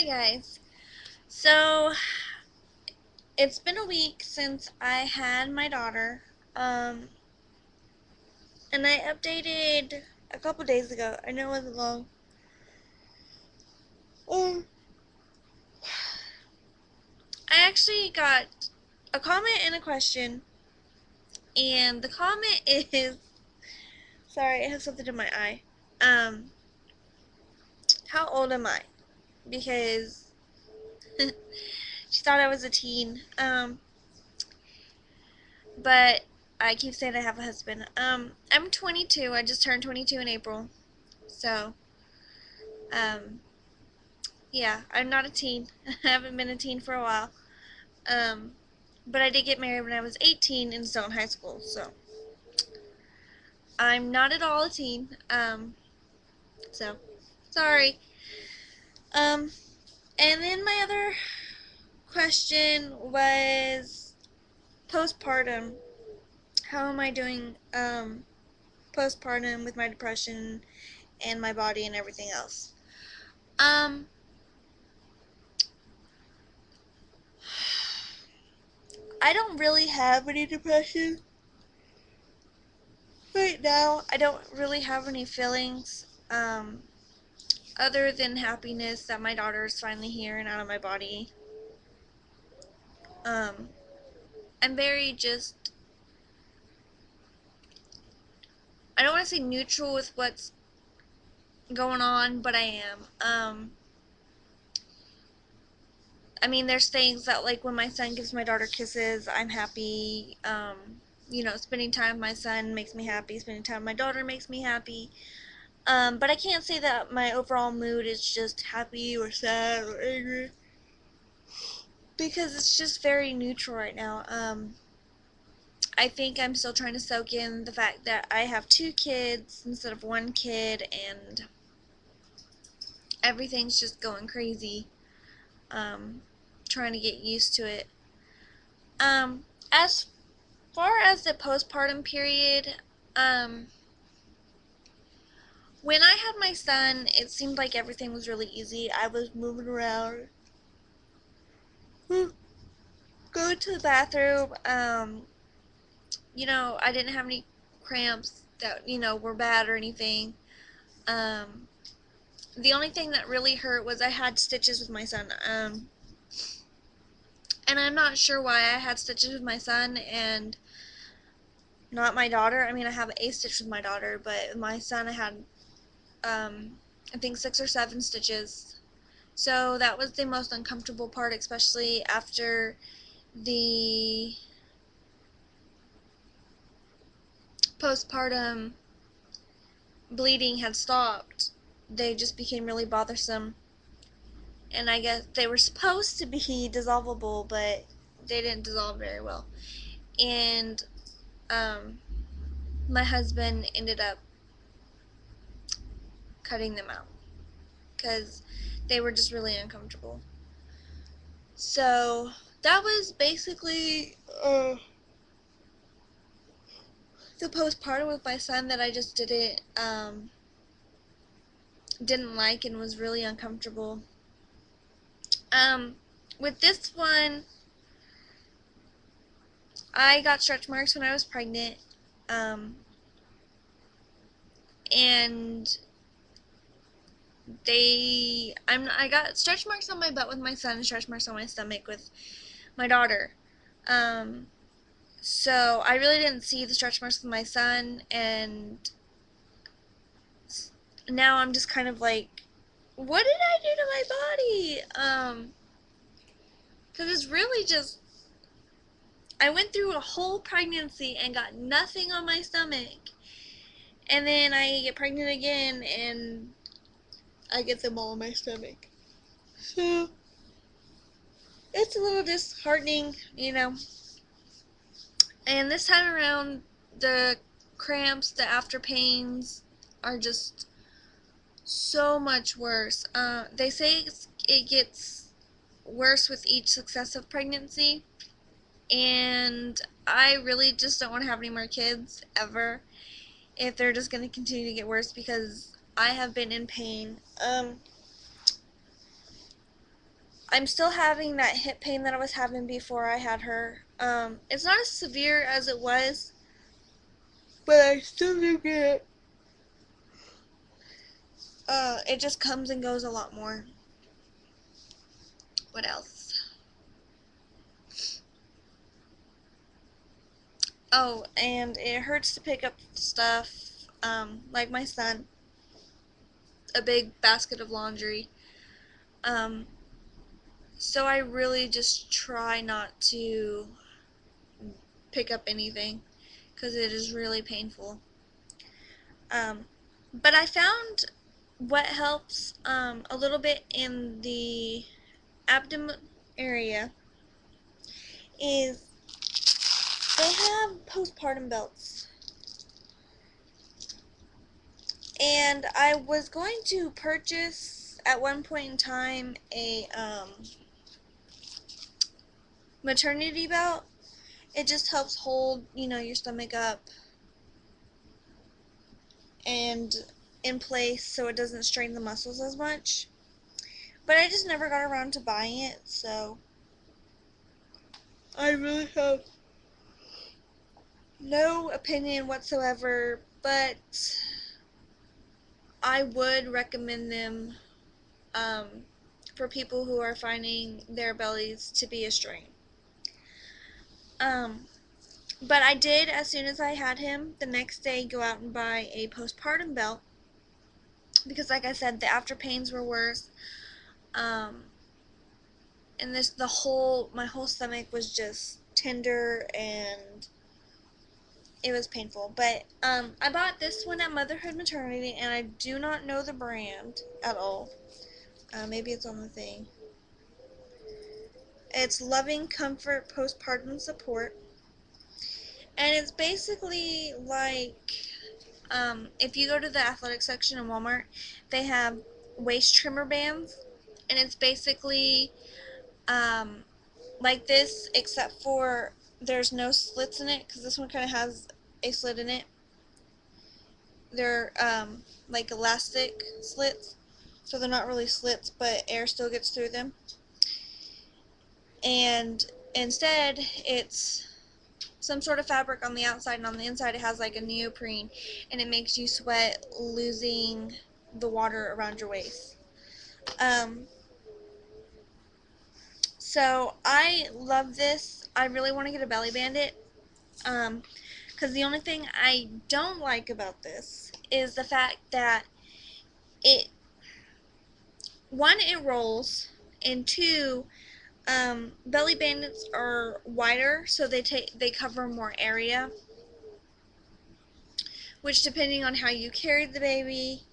Hi guys. So it's been a week since I had my daughter, um, and I updated a couple days ago. I know it wasn't long. Um, I actually got a comment and a question, and the comment is, sorry, I have something in my eye. Um, how old am I? Because she thought I was a teen. But I keep saying I have a husband. I'm 22. I just turned 22 in April. So, um, yeah, I'm not a teen. I haven't been a teen for a while. Um, but I did get married when I was 18 and still in high school. So, I'm not at all a teen. So, sorry. Um, and then my other question was postpartum. How am I doing postpartum with my depression and my body and everything else? Um, I don't really have any depression right now. I don't really have any feelings other than happiness that my daughter is finally here and out of my body. Um, I'm very just, I don't want to say neutral with what's going on, but I am. I mean, there's things that, like, when my son gives my daughter kisses, I'm happy. Spending time with my son makes me happy. Spending time with my daughter makes me happy. But I can't say that my overall mood is just happy or sad or angry because it's just very neutral right now. I think I'm still trying to soak in the fact that I have two kids instead of one kid, and everything's just going crazy. Um, Trying to get used to it. As far as the postpartum period, um, when I had my son, it seemed like everything was really easy. I was moving around, going to the bathroom. I didn't have any cramps that, were bad or anything. Um, the only thing that really hurt was I had stitches with my son. And I'm not sure why I had stitches with my son and not my daughter. I mean, I have a stitch with my daughter, but with my son I had, I think 6 or 7 stitches. So that was the most uncomfortable part, especially after the postpartum bleeding had stopped. They just became really bothersome. And I guess they were supposed to be dissolvable, but they didn't dissolve very well. And um, my husband ended up cutting them out because they were just really uncomfortable. So that was basically the postpartum with my son that I just didn't like and was really uncomfortable. Um, with this one, I got stretch marks when I was pregnant, um, and I got stretch marks on my butt with my son and stretch marks on my stomach with my daughter. Um, so I really didn't see the stretch marks with my son, and now I'm just kind of like, what did I do to my body? Because it's really just, I went through a whole pregnancy and got nothing on my stomach, and then I get pregnant again and I get them all on my stomach. So it's a little disheartening. And this time around, the cramps, the after pains are just so much worse. They say it gets worse with each successive pregnancy, and I really just don't want to have any more kids ever if they're just going to continue to get worse because I have been in pain. I'm still having that hip pain that I was having before I had her. It's not as severe as it was, but I still do get it. It just comes and goes a lot more. What else? Oh, and it hurts to pick up stuff, like my son, a big basket of laundry. Um, so I really just try not to pick up anything because it is really painful. Um, but I found what helps a little bit in the abdomen area is they have postpartum belts. And I was going to purchase at one point in time a maternity belt. It just helps hold, your stomach up and in place so it doesn't strain the muscles as much. But I just never got around to buying it, so I really have no opinion whatsoever, but I would recommend them um, for people who are finding their bellies to be a strain. Um, but I did, as soon as I had him, the next day go out and buy a postpartum belt because, like I said, the after pains were worse. Um, and my whole stomach was just tender and it was painful. But I bought this one at Motherhood Maternity, and I do not know the brand at all. Maybe it's on the thing. It's Loving Comfort Postpartum Support, and it's basically like if you go to the athletic section in Walmart, they have waist trimmer bands, and it's basically um, like this, except for there's no slits in it because this one kind of has a slit in it. They're like elastic slits, so they're not really slits, but air still gets through them. And instead, it's some sort of fabric on the outside, and on the inside it has like a neoprene, and it makes you sweat, losing the water around your waist. Um, so I love this. I really want to get a belly bandit. Because the only thing I don't like about this is the fact that it, one, it rolls, and two, belly bandits are wider, so they cover more area, which depending on how you carried the baby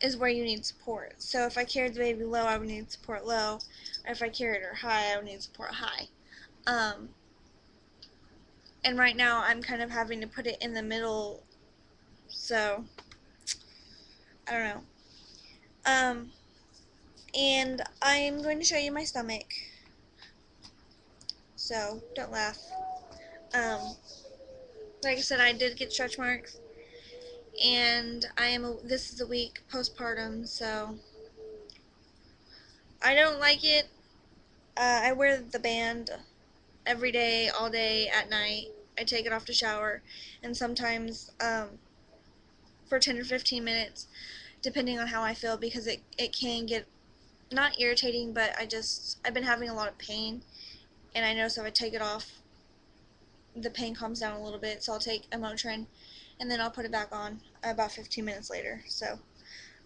is where you need support. So if I carried the baby low, I would need support low. Or if I carried her high, I would need support high. Um, and right now I'm kind of having to put it in the middle, so I don't know. And I'm going to show you my stomach, so don't laugh. Um, like I said, I did get stretch marks, and this is a week postpartum, so I don't like it. I wear the band every day, all day, at night. I take it off to shower, and sometimes for 10 or 15 minutes, depending on how I feel, because it can get not irritating, but I've been having a lot of pain, and I notice if I take it off, the pain calms down a little bit, so I'll take a Motrin, and then I'll put it back on about 15 minutes later.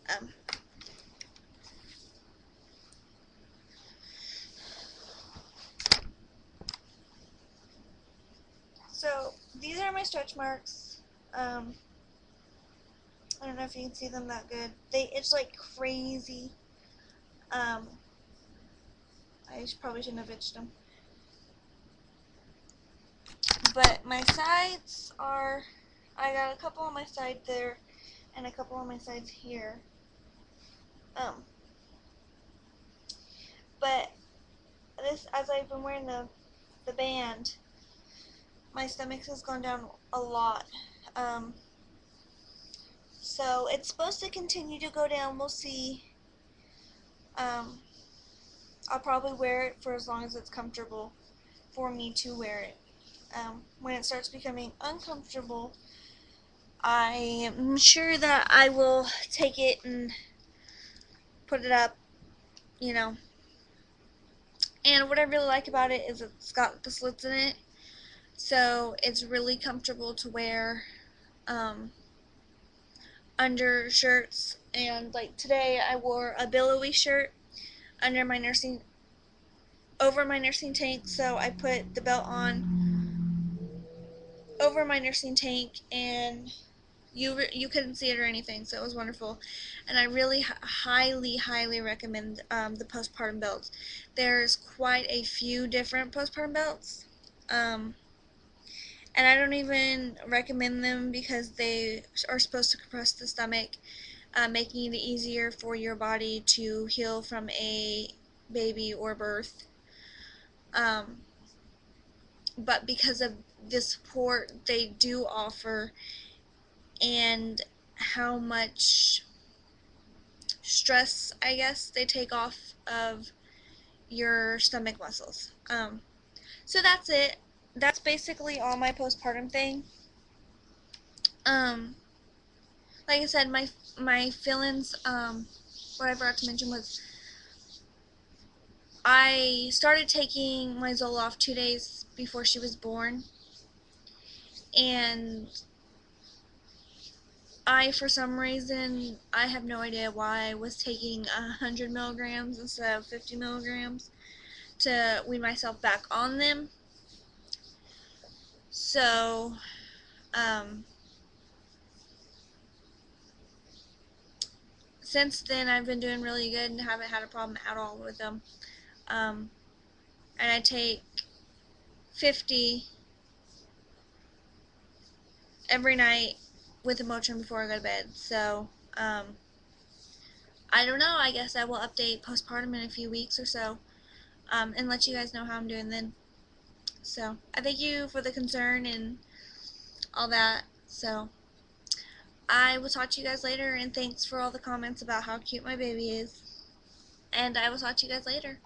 Um, so these are my stretch marks. I don't know if you can see them that good. They itch like crazy. Um, probably shouldn't have itched them. But my sides are, I got a couple on my side there, and a couple on my sides here. But this, as I've been wearing the band, my stomach has gone down a lot. So it's supposed to continue to go down. We'll see. Um, I'll probably wear it for as long as it's comfortable for me to wear it. When it starts becoming uncomfortable, I am sure that I will take it and put it up, you know. And what I really like about it is it's got the slits in it, so it's really comfortable to wear under shirts. And like today, I wore a billowy shirt under my nursing over my nursing tank, so I put the belt on over my nursing tank, and you couldn't see it or anything, so it was wonderful. And I really highly recommend the postpartum belts. There's quite a few different postpartum belts, and I don't even recommend them because they are supposed to compress the stomach, making it easier for your body to heal from a baby or birth. Um, but because of the support they do offer and how much stress, I guess, they take off of your stomach muscles. So that's it. That's basically all my postpartum thing. Um, like I said, my feelings. What I forgot to mention was I started taking my Zoloft 2 days before she was born, and for some reason, I have no idea why, I was taking 100 milligrams instead of 50 milligrams to wean myself back on them. So, um, since then, I've been doing really good and haven't had a problem at all with them. Um, and I take 50 every night with a Motrin before I go to bed. So, I don't know. I guess I will update postpartum in a few weeks or so, and let you guys know how I'm doing then. So, I thank you for the concern and all that. So, I will talk to you guys later, and thanks for all the comments about how cute my baby is. And I will talk to you guys later.